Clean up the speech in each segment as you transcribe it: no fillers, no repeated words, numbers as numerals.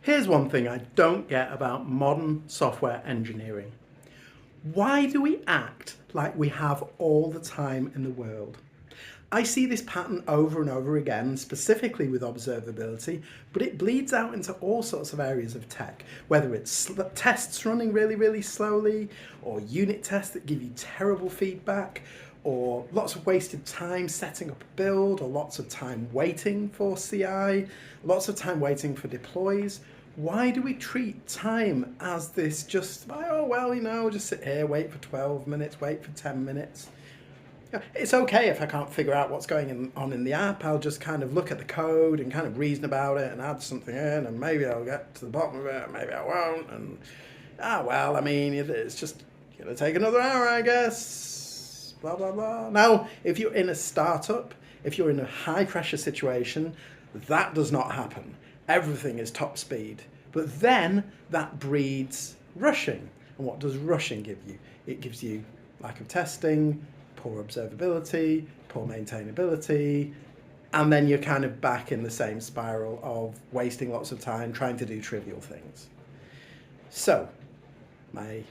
Here's one thing I don't get about modern software engineering. Why do we act like we have all the time in the world? I see this pattern over and over again, specifically with observability, but it bleeds out into all sorts of areas of tech, whether it's tests running really, really slowly, or unit tests that give you terrible feedback, or lots of wasted time setting up a build, or lots of time waiting for CI, lots of time waiting for deploys. Why do we treat time as this just, oh, well, just sit here, wait for 12 minutes, wait for 10 minutes? It's okay if I can't figure out what's going on in the app. I'll just kind of look at the code and kind of reason about it and add something in, and maybe I'll get to the bottom of it, and maybe I won't. And it's just going to take another hour, I guess. Blah, blah, blah. Now, if you're in a startup, if you're in a high pressure situation, that does not happen. Everything is top speed. But then that breeds rushing. And what does rushing give you? It gives you lack of testing, poor observability, poor maintainability, and then you're kind of back in the same spiral of wasting lots of time trying to do trivial things. So, my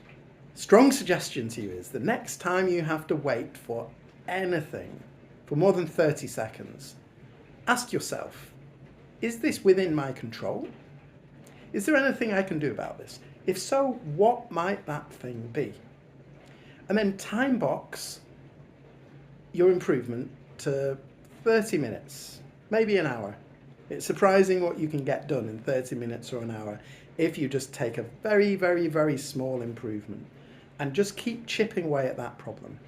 strong suggestion to you is the next time you have to wait for anything for more than 30 seconds, ask yourself, is this within my control? Is there anything I can do about this? If so, what might that thing be? And then time box your improvement to 30 minutes, maybe an hour. It's surprising what you can get done in 30 minutes or an hour if you just take a very, very, very small improvement and just keep chipping away at that problem.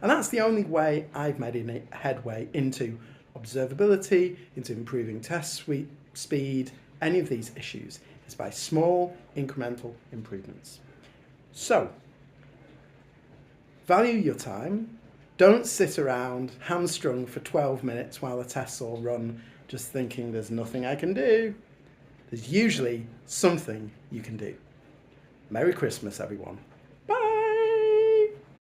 And that's the only way I've made any headway into observability, into improving test suite speed, any of these issues, is by small incremental improvements. So, value your time. Don't sit around hamstrung for 12 minutes while the tests all run, just thinking there's nothing I can do. There's usually something you can do. Merry Christmas, everyone.